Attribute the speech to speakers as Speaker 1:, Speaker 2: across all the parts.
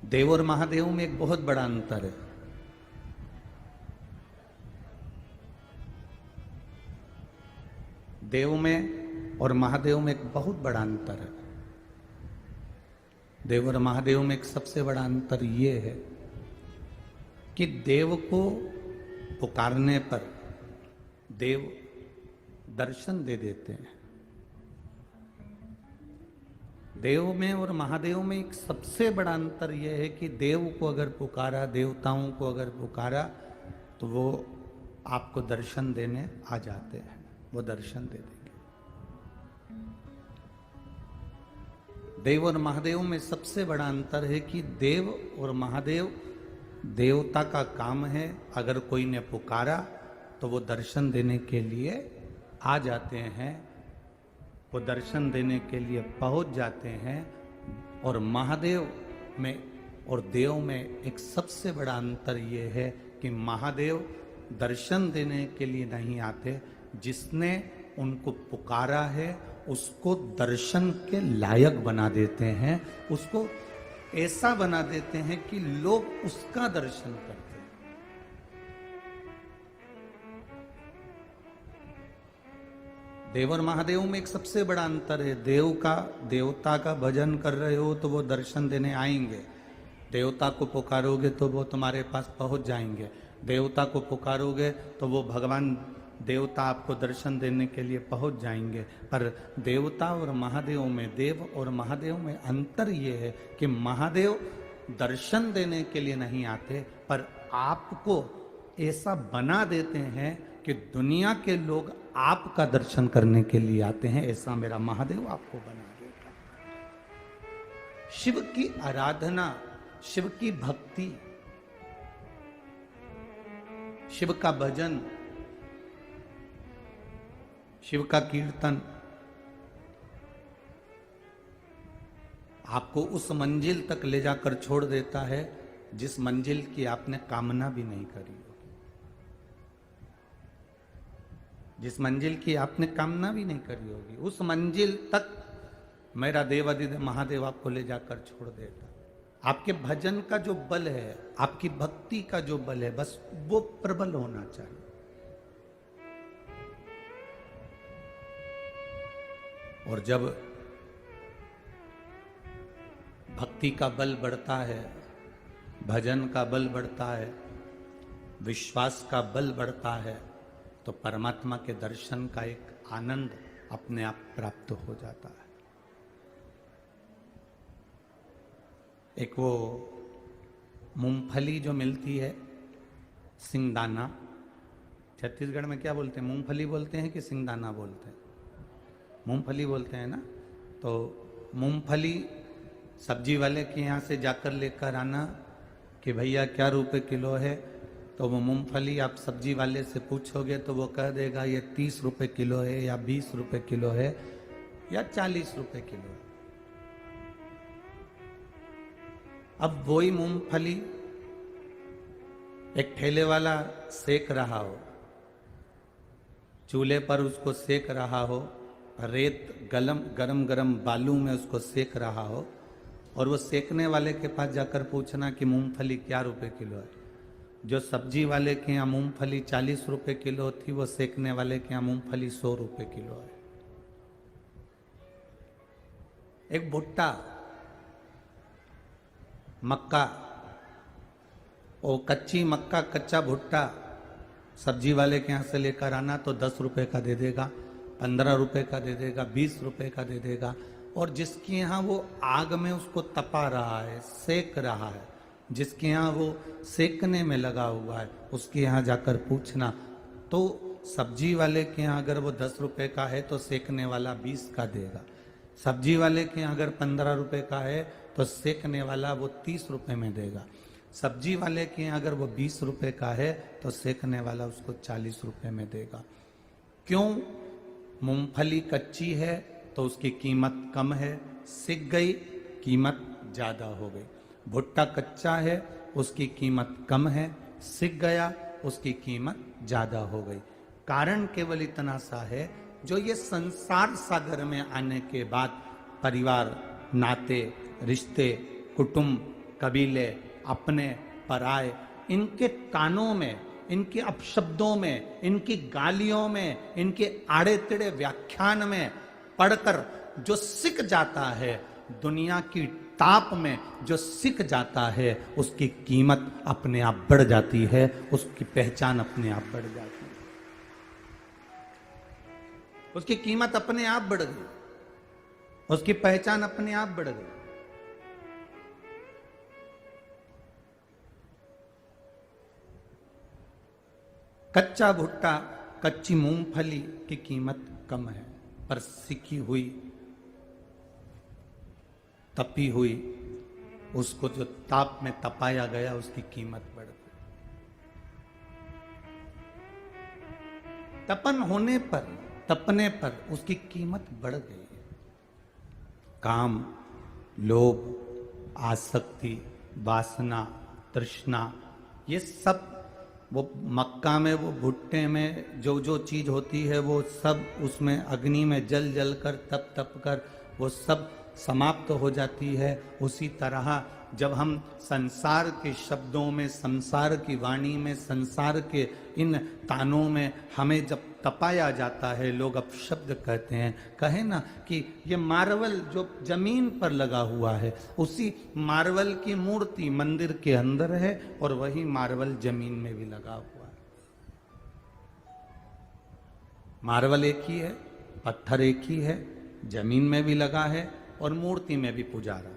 Speaker 1: देव और महादेव में एक बहुत बड़ा अंतर है। देव में और महादेव में एक बहुत बड़ा अंतर है। देव और महादेव में एक सबसे बड़ा अंतर यह है कि देव को पुकारने पर देव दर्शन दे देते हैं। देव में और महादेव में एक सबसे बड़ा अंतर यह है कि देव को अगर पुकारा, देवताओं को अगर पुकारा, तो वो आपको दर्शन देने आ जाते हैं, वो दर्शन दे देंगे। देव और महादेव में सबसे बड़ा अंतर है कि देव और महादेव देवता का काम है, अगर कोई ने पुकारा तो वो दर्शन देने के लिए आ जाते हैं, वो दर्शन देने के लिए पहुंच जाते हैं। और महादेव में और देव में एक सबसे बड़ा अंतर ये है कि महादेव दर्शन देने के लिए नहीं आते, जिसने उनको पुकारा है उसको दर्शन के लायक बना देते हैं, उसको ऐसा बना देते हैं कि लोग उसका दर्शन करते हैं। देव और महादेव में एक सबसे बड़ा अंतर है। देवता का भजन कर रहे हो तो वो दर्शन देने आएंगे, देवता को पुकारोगे तो वो तुम्हारे पास पहुंच जाएंगे, देवता को पुकारोगे तो वो भगवान देवता आपको दर्शन देने के लिए पहुंच जाएंगे। पर देवता और महादेव में, देव और महादेव में अंतर ये है कि महादेव दर्शन देने के लिए नहीं आते, पर आपको ऐसा बना देते हैं कि दुनिया के लोग आपका दर्शन करने के लिए आते हैं। ऐसा मेरा महादेव आपको बना देता है। शिव की आराधना, शिव की भक्ति, शिव का भजन, शिव का कीर्तन आपको उस मंजिल तक ले जाकर छोड़ देता है जिस मंजिल की आपने कामना भी नहीं करी होगी, जिस मंजिल की आपने कामना भी नहीं करी होगी, उस मंजिल तक मेरा देवादिदेव महादेव आपको ले जाकर छोड़ देता। आपके भजन का जो बल है, आपकी भक्ति का जो बल है, बस वो प्रबल होना चाहिए। और जब भक्ति का बल बढ़ता है, भजन का बल बढ़ता है, विश्वास का बल बढ़ता है, तो परमात्मा के दर्शन का एक आनंद अपने आप प्राप्त हो जाता है। एक वो मूंगफली जो मिलती है, सिंगदाना, छत्तीसगढ़ में क्या बोलते हैं, मूंगफली बोलते हैं कि सिंगदाना बोलते हैं? मूंगफली बोलते हैं ना। तो मूंगफली सब्जी वाले के यहाँ से जाकर लेकर आना कि भैया क्या रुपए किलो है, तो वो मूंगफली आप सब्जी वाले से पूछोगे तो वो कह देगा ये 30 रुपए किलो है, या 20 रुपए किलो है, या 40 रुपए किलो है। अब वही मूंगफली एक ठेले वाला सेक रहा हो, चूल्हे पर उसको सेक रहा हो, रेत गरम गरम बालू में उसको सेक रहा हो, और वो सेकने वाले के पास जाकर पूछना कि मूंगफली क्या रुपए किलो है। जो सब्जी वाले के यहाँ मूंगफली 40 रुपए किलो थी, वो सेकने वाले के यहाँ मूंगफली 100 रुपए किलो है। एक भुट्टा, मक्का, वो कच्ची मक्का, कच्चा भुट्टा सब्जी वाले के यहाँ से लेकर आना तो 10 रुपए का दे देगा, 15 रुपए का दे देगा, 20 रुपए का दे देगा। और जिसके यहाँ वो आग में उसको तपा रहा है, सेक रहा है, जिसके यहाँ वो सेकने में लगा हुआ है, उसके यहाँ जाकर पूछना तो सब्जी वाले के यहाँ अगर वो 10 रुपए का है तो सेकने वाला 20 का देगा, सब्जी वाले के यहाँ अगर 15 रुपए का है तो सेकने वाला वो 30 रुपए में देगा, सब्जी वाले के यहाँ अगर वो 20 रुपए का है तो सेकने वाला उसको 40 रुपए में देगा। क्यों? मूंगफली कच्ची है तो उसकी कीमत कम है, सिक गई कीमत ज़्यादा हो गई। भुट्टा कच्चा है, उसकी कीमत कम है, सिक गया उसकी कीमत ज़्यादा हो गई। कारण केवल इतना सा है, जो ये संसार सागर में आने के बाद परिवार, नाते, रिश्ते, कुटुंब, कबीले, अपने, पराए, इनके तानों में, इनके अपशब्दों में, इनकी गालियों में, इनके आड़े तिड़े व्याख्यान में पढ़कर जो सिक जाता है, दुनिया की ताप में जो सिक जाता है, उसकी कीमत अपने आप बढ़ जाती है, उसकी पहचान अपने आप बढ़ जाती है, उसकी कीमत अपने आप बढ़ गई, उसकी पहचान अपने आप बढ़ गई। कच्चा भुट्टा, कच्ची मूंगफली की कीमत कम है, पर सिकी हुई, तपी हुई, उसको जो ताप में तपाया गया, उसकी कीमत बढ़ गई। तपन होने पर, तपने पर उसकी कीमत बढ़ गई। काम, लोभ, आसक्ति, वासना, तृष्णा, ये सब वो मक्का में, वो भुट्टे में जो जो चीज होती है, वो सब उसमें अग्नि में जल जल कर, तप तप कर वो सब समाप्त हो जाती है। उसी तरह जब हम संसार के शब्दों में, संसार की वाणी में, संसार के इन तानों में हमें जब तपाया जाता है, लोग अपशब्द कहते हैं, कहे ना कि ये मार्बल जो जमीन पर लगा हुआ है, उसी मार्बल की मूर्ति मंदिर के अंदर है और वही मार्बल जमीन में भी लगा हुआ है। मार्बल एक ही है, पत्थर एक ही है, जमीन में भी लगा है और मूर्ति में भी पुजा रहा है।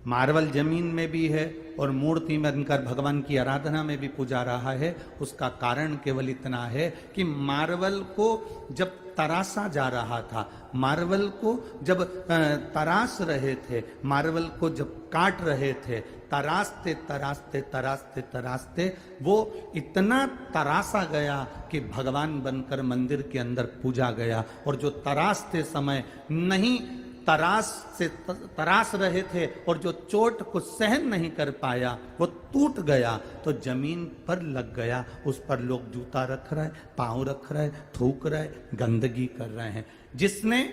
Speaker 1: मार्बल जमीन में भी है और मूर्ति में बनकर भगवान की आराधना में भी पुजा रहा है। उसका कारण केवल इतना है कि मार्बल को जब तरासा जा रहा था, मार्बल को जब तराश रहे थे, मार्बल को जब काट रहे थे, तराशते तराशते तराशते तराशते वो इतना तराशा गया कि भगवान बनकर मंदिर के अंदर पूजा गया। और जो तराशते समय नहीं तराश रहे थे और जो चोट को सहन नहीं कर पाया, वो टूट गया तो जमीन पर लग गया। उस पर लोग जूता रख रहे, पांव रख रहे, थूक रहे, गंदगी कर रहे हैं। जिसने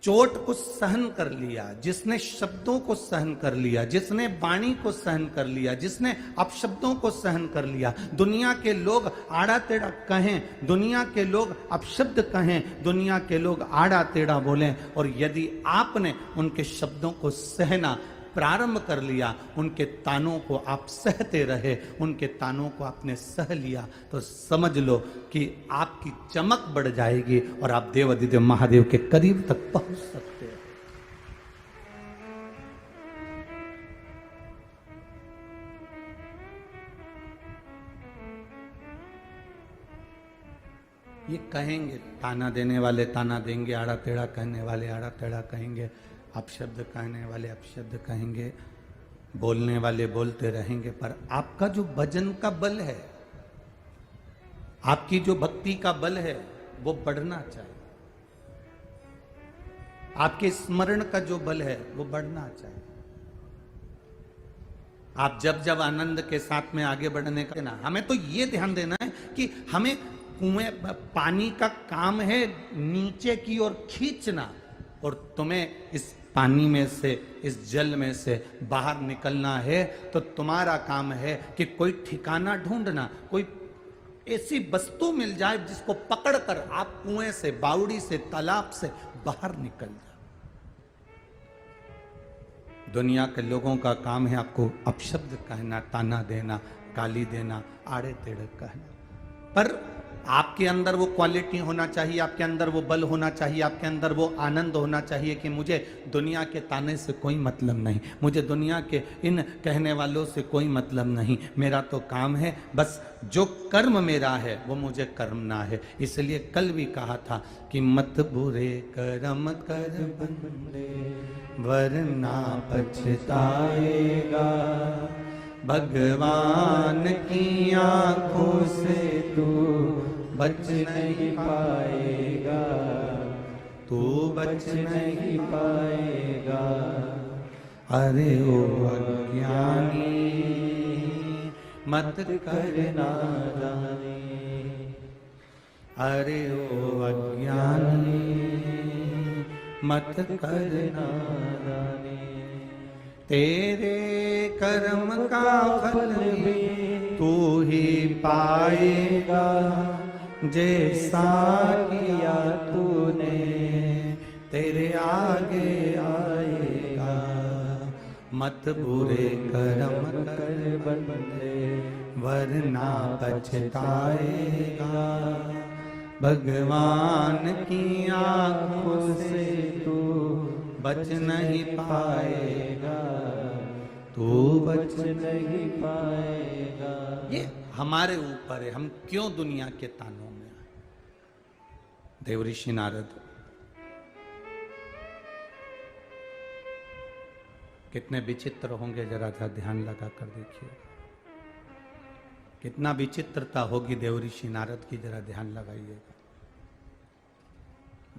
Speaker 1: चोट को सहन कर लिया, जिसने शब्दों को सहन कर लिया, जिसने वाणी को सहन कर लिया, जिसने अपशब्दों को सहन कर लिया, दुनिया के लोग आड़ा टेढ़ा कहें, दुनिया के लोग अपशब्द कहें, दुनिया के लोग आड़ा टेढ़ा बोलें, और यदि आपने उनके शब्दों को सहना प्रारंभ कर लिया, उनके तानों को आप सहते रहे, उनके तानों को आपने सह लिया, तो समझ लो कि आपकी चमक बढ़ जाएगी और आप देवाधिदेव महादेव के करीब तक पहुंच सकते हैं। ये कहेंगे, ताना देने वाले ताना देंगे, आड़ा टेढ़ा कहने वाले आड़ा टेढ़ा कहेंगे, अपशब्द कहने वाले अपशब्द कहेंगे, बोलने वाले बोलते रहेंगे, पर आपका जो भजन का बल है, आपकी जो भक्ति का बल है, वो बढ़ना चाहिए। आपके स्मरण का जो बल है, वो बढ़ना चाहिए। आप जब जब आनंद के साथ में आगे बढ़ने का ना, हमें तो ये ध्यान देना है कि हमें कुएं, पानी का काम है नीचे की ओर खींचना, और तुम्हें इस पानी में से, इस जल में से बाहर निकलना है, तो तुम्हारा काम है कि कोई ठिकाना ढूंढना, कोई ऐसी वस्तु मिल जाए जिसको पकड़कर आप कुएं से, बावड़ी से, तालाब से बाहर निकल जाओ। दुनिया के लोगों का काम है आपको अपशब्द कहना, ताना देना, गाली देना, आड़े टेढ़े कहना, पर आपके अंदर वो क्वालिटी होना चाहिए, आपके अंदर वो बल होना चाहिए, आपके अंदर वो आनंद होना चाहिए कि मुझे दुनिया के ताने से कोई मतलब नहीं, मुझे दुनिया के इन कहने वालों से कोई मतलब नहीं, मेरा तो काम है बस जो कर्म मेरा है वो मुझे करना है। इसलिए कल भी कहा था कि मत बुरे कर्म कर बंदे वरना पछताएगा, भगवान की आंखों से तू बच नहीं पाएगा, तू बच नहीं पाएगा। अरे ओ अज्ञानी मत करना जाने, अरे ओ अज्ञानी मत करना जाने, तेरे कर्म का फल भी तू ही पाएगा, जैसा किया तूने तेरे आगे आएगा। मत बुरे कर्म कर बंदे, वरना पछताएगा। भगवान की आंखों से तू बच नहीं पाएगा, तू बच नहीं पाएगा। ये हमारे ऊपर है, हम क्यों दुनिया के तानों में आए। देवऋषि नारद कितने विचित्र होंगे, जरा सा ध्यान लगा कर देखिए। कितना विचित्रता होगी देवऋषि नारद की, जरा ध्यान लगाइएगा।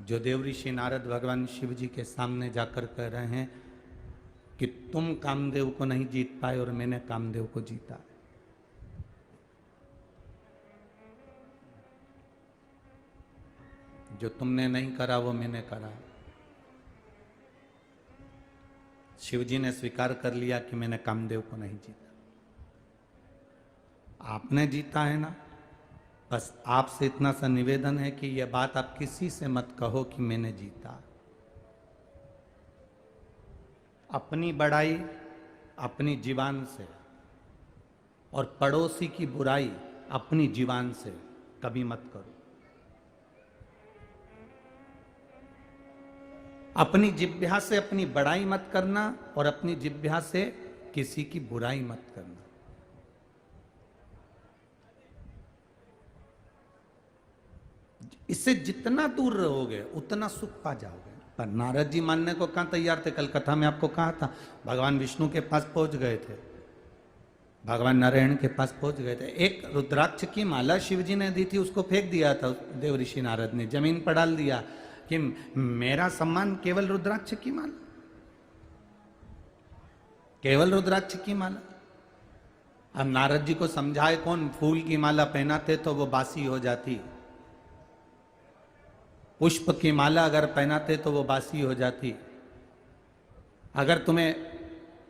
Speaker 1: जो देवऋषि नारद भगवान शिव जी के सामने जाकर कह रहे हैं कि तुम कामदेव को नहीं जीत पाए और मैंने कामदेव को जीता। जो तुमने नहीं करा वो मैंने करा। शिव जी ने स्वीकार कर लिया कि मैंने कामदेव को नहीं जीता। आपने जीता है ना, बस आपसे इतना सा निवेदन है कि यह बात आप किसी से मत कहो कि मैंने जीता। अपनी बड़ाई अपनी जीवान से और पड़ोसी की बुराई अपनी जीवान से कभी मत करो। अपनी जिह्वा से अपनी बड़ाई मत करना और अपनी जिह्वा से किसी की बुराई मत करना। इससे जितना दूर रहोगे उतना सुख पा जाओगे। पर नारद जी मानने को कहां तैयार थे। कल कथा में आपको कहा था, भगवान विष्णु के पास पहुंच गए थे, भगवान नारायण के पास पहुंच गए थे। एक रुद्राक्ष की माला शिव जी ने दी थी, उसको फेंक दिया था देवऋषि नारद ने, जमीन पर डाल दिया कि मेरा सम्मान केवल रुद्राक्ष की माला, केवल रुद्राक्ष की माला। अब नारद जी को समझाए कौन, फूल की माला पहनाते तो वो बासी हो जाती, पुष्प की माला अगर पहनाते तो वो बासी हो जाती। अगर तुम्हें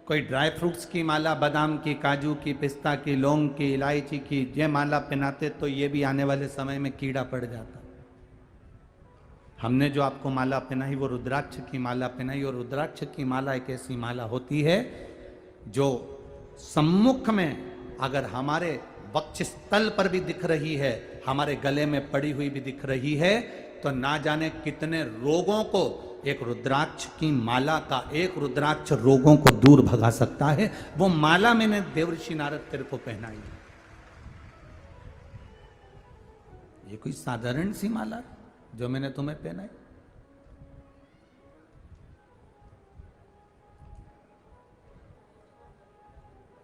Speaker 1: कोई ड्राई फ्रूट्स की माला, बादाम की, काजू की, पिस्ता की, लौंग की, इलायची की ये माला पहनाते तो ये भी आने वाले समय में कीड़ा पड़ जाता। हमने जो आपको माला पहनाई वो रुद्राक्ष की माला पहनाई, और रुद्राक्ष की माला एक ऐसी माला होती है जो सम्मुख में अगर हमारे वक्षस्थल पर भी दिख रही है, हमारे गले में पड़ी हुई भी दिख रही है, तो ना जाने कितने रोगों को एक रुद्राक्ष की माला का, एक रुद्राक्ष रोगों को दूर भगा सकता है। वो माला मैंने देवऋषि नारद तेरे को पहनाई। ये कोई साधारण सी माला जो मैंने तुम्हें पहनाई।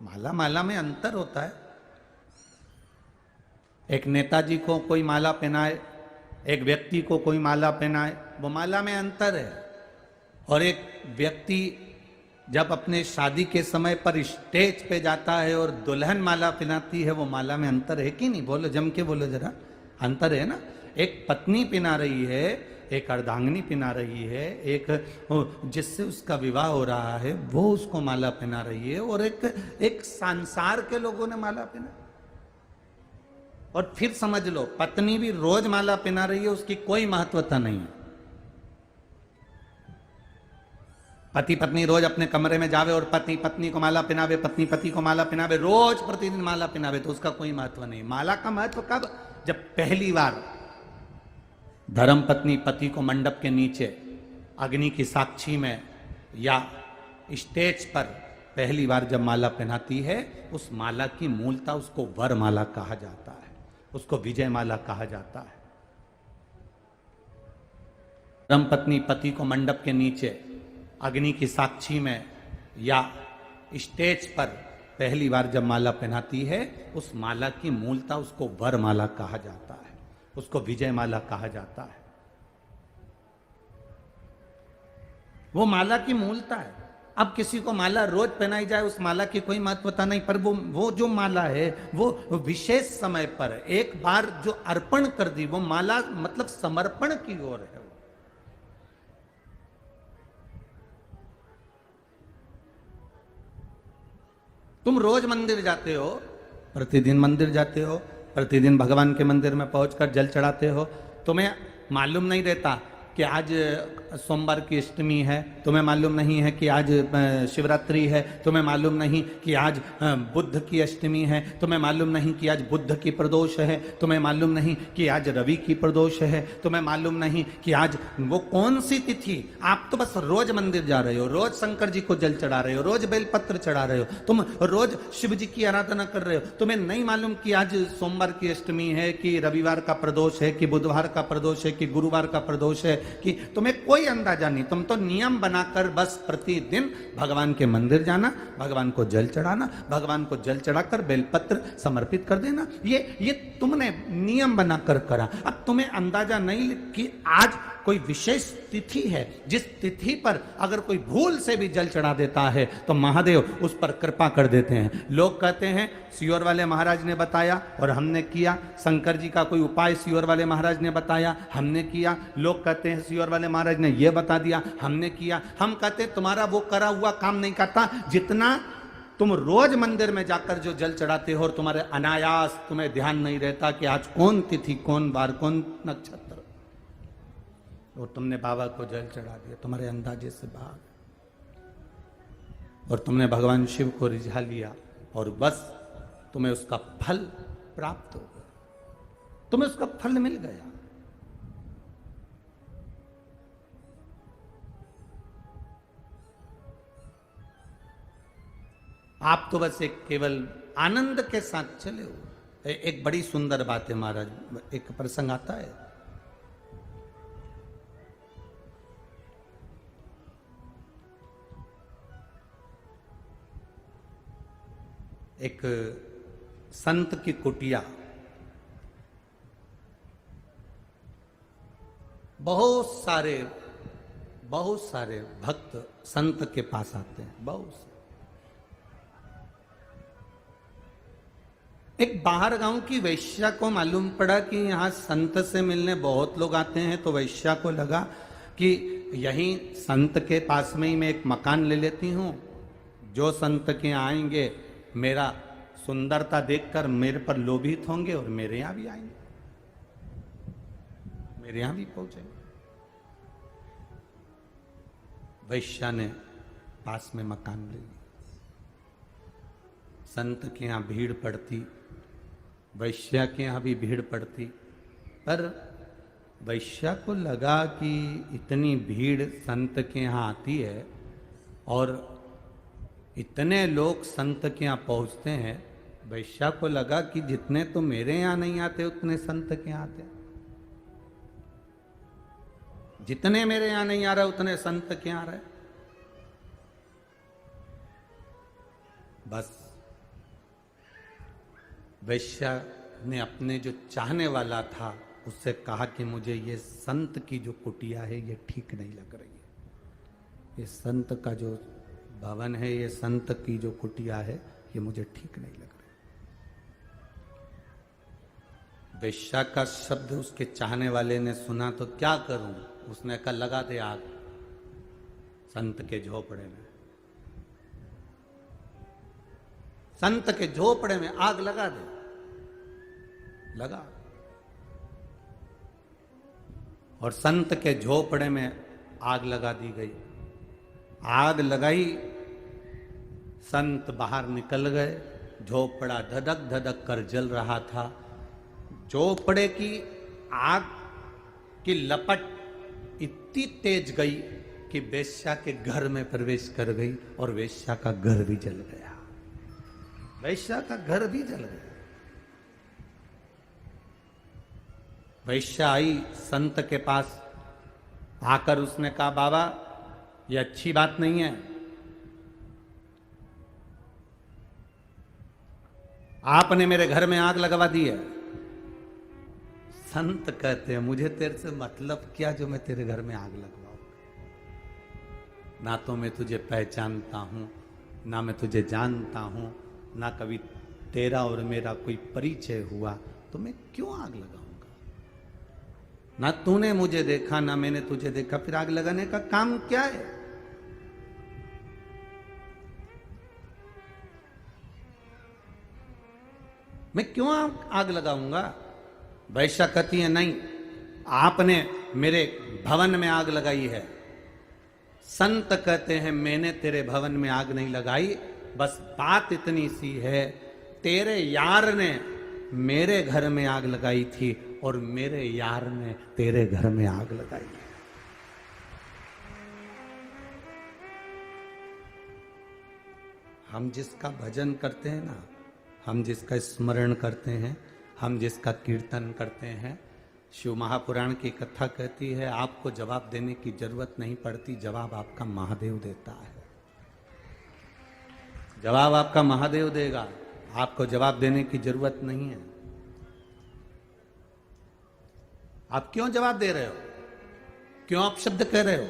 Speaker 1: माला माला में अंतर होता है। एक नेताजी को कोई माला पहनाए, एक व्यक्ति को कोई माला पहनाए, वो माला में अंतर है। और एक व्यक्ति जब अपने शादी के समय पर स्टेज पे जाता है और दुल्हन माला पहनाती है, वो माला में अंतर है कि नहीं? बोलो, जम के बोलो जरा, अंतर है ना। एक पत्नी पहना रही है, एक अर्धांगिनी पहना रही है, एक जिससे उसका विवाह हो रहा है वो उसको माला पहना रही है, और एक संसार के लोगों ने माला पहना। और फिर समझ लो, पत्नी भी रोज माला पहना रही है, उसकी कोई महत्वता नहीं है। पति पत्नी रोज अपने कमरे में जावे और पति पत्नी को माला पहनावे, पत्नी पति को माला पहनावे, रोज प्रतिदिन माला पहनावे, तो उसका कोई महत्व नहीं। माला का महत्व कब? जब पहली बार धर्म पत्नी पति को मंडप के नीचे अग्नि की साक्षी में या स्टेज पर पहली बार जब माला पहनाती है, उस माला की मूलता, उसको वर माला कहा जाता है, उसको विजय माला कहा जाता है। धर्म पत्नी पति को मंडप के नीचे अग्नि की साक्षी में या स्टेज पर पहली बार जब माला पहनाती है, उस माला की मूलता, उसको वर माला कहा जाता है, उसको विजय माला कहा जाता है। वो माला की मूलता है। अब किसी को माला रोज पहनाई जाए, उस माला की कोई महत्वता नहीं, पर वो जो माला है वो विशेष समय पर एक बार जो अर्पण कर दी, वो माला मतलब समर्पण की ओर है। तुम रोज मंदिर जाते हो, प्रतिदिन मंदिर जाते हो, प्रतिदिन भगवान के मंदिर में पहुंचकर जल चढ़ाते हो, तुम्हें मालूम नहीं रहता कि आज सोमवार की अष्टमी है, तुम्हें मालूम नहीं है कि आज शिवरात्रि है, तुम्हें मालूम नहीं कि आज बुद्ध की अष्टमी है, तुम्हें मालूम नहीं कि आज बुद्ध की प्रदोष है, तुम्हें मालूम नहीं कि आज रवि की प्रदोष है, तुम्हें मालूम नहीं कि आज वो कौन सी तिथि। आप तो बस रोज मंदिर जा रहे हो, रोज शंकर जी को जल चढ़ा रहे हो, रोज बेलपत्र चढ़ा रहे हो, तुम रोज शिव जी की आराधना कर रहे हो। तुम्हें नहीं मालूम कि आज सोमवार की अष्टमी है, कि रविवार का प्रदोष है, कि बुधवार का प्रदोष है, कि गुरुवार का प्रदोष है, कि तुम्हें कोई अंदाजा नहीं। तुम तो नियम बनाकर बस प्रतिदिन भगवान के मंदिर जाना, भगवान को जल चढ़ाना, भगवान को जल चढ़ाकर बेलपत्र समर्पित कर देना, ये तुमने नियम बनाकर करा। अब तुम्हें अंदाजा नहीं कि आज कोई विशेष तिथि है, जिस तिथि पर अगर कोई भूल से भी जल चढ़ा देता है तो महादेव उस पर कृपा कर देते हैं। लोग कहते हैं सियोर वाले महाराज ने बताया और हमने किया, शंकर जी का कोई उपाय सियोर वाले महाराज ने बताया, हमने किया। लोग कहते हैं सियोर वाले महाराज ने यह बता दिया, हमने किया। हम कहते तुम्हारा वो करा हुआ काम नहीं करता, जितना तुम रोज मंदिर में जाकर जो जल चढ़ाते हो और तुम्हारे अनायास तुम्हें ध्यान नहीं रहता कि आज कौन तिथि, कौन वार, कौन नक्षत्र, और तुमने बाबा को जल चढ़ा दिया तुम्हारे अंदाजे से बाहर, और तुमने भगवान शिव को रिझा लिया और बस तुम्हें उसका फल प्राप्त हो गया, तुम्हें उसका फल मिल गया। आप तो बस एक केवल आनंद के साथ चले हो। एक बड़ी सुंदर बात है महाराज, एक प्रसंग आता है, एक संत की कुटिया, बहुत सारे भक्त संत के पास आते हैं, बहुत से। एक बाहर गांव की वैश्या को मालूम पड़ा कि यहाँ संत से मिलने बहुत लोग आते हैं, तो वैश्या को लगा कि यहीं संत के पास में ही मैं एक मकान ले लेती हूँ, जो संत के आएंगे मेरा सुंदरता देखकर मेरे पर लोभित होंगे और मेरे यहां भी आएंगे, मेरे यहां भी पहुंचेंगे। वैश्या ने पास में मकान ले लिया। संत के यहां भीड़ पड़ती, वैश्या के यहां भी भीड़ पड़ती, पर वैश्या को लगा कि इतनी भीड़ संत के यहां आती है और इतने लोग संत के यहाँ पहुँचते हैं, वैश्या को लगा कि जितने तो मेरे यहाँ नहीं आते उतने संत के यहाँ आते, जितने मेरे यहाँ नहीं आ रहे उतने संत के यहाँ आ रहे। बस वैश्या ने अपने जो चाहने वाला था उससे कहा कि मुझे ये संत की जो कुटिया है ये ठीक नहीं लग रही है, ये संत का जो भवन है, ये संत की जो कुटिया है ये मुझे ठीक नहीं लग रही। वैश्या का शब्द उसके चाहने वाले ने सुना तो क्या करूं, उसने कहा लगा दे आग संत के झोपड़े में, संत के झोपड़े में आग लगा दे। लगा, और संत के झोपड़े में आग लगा दी गई। आग लगाई, संत बाहर निकल गए, झोपड़ा धधक धधक कर जल रहा था। झोपड़े की आग की लपट इतनी तेज गई कि वेश्या के घर में प्रवेश कर गई और वेश्या का घर भी जल गया, वेश्या का घर भी जल गया। वेश्या आई संत के पास, आकर उसने कहा बाबा ये अच्छी बात नहीं है, आपने मेरे घर में आग लगवा दी है। संत कहते हैं मुझे तेरे से मतलब क्या जो मैं तेरे घर में आग लगवाऊं, ना तो मैं तुझे पहचानता हूं, ना मैं तुझे जानता हूं, ना कभी तेरा और मेरा कोई परिचय हुआ, तो मैं क्यों आग लगाऊंगा? ना तूने मुझे देखा ना मैंने तुझे देखा, फिर आग लगाने का काम क्या है? मैं क्यों आग लगाऊंगा? वैश्या कहती है नहीं, आपने मेरे भवन में आग लगाई है। संत कहते हैं मैंने तेरे भवन में आग नहीं लगाई, बस बात इतनी सी है, तेरे यार ने मेरे घर में आग लगाई थी और मेरे यार ने तेरे घर में आग लगाई। हम जिसका भजन करते हैं ना, हम जिसका स्मरण करते हैं, हम जिसका कीर्तन करते हैं, शिव महापुराण की कथा कहती है आपको जवाब देने की जरूरत नहीं पड़ती, जवाब आपका महादेव देता है। जवाब आपका महादेव देगा, आपको जवाब देने की जरूरत नहीं है। आप क्यों जवाब दे रहे हो? क्यों आप शब्द कह रहे हो?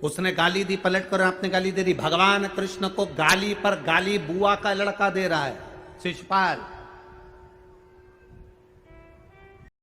Speaker 1: उसने गाली दी, पलट कर आपने गाली दे दी। भगवान कृष्ण को गाली पर गाली बुआ का लड़का दे रहा है, शिशुपाल।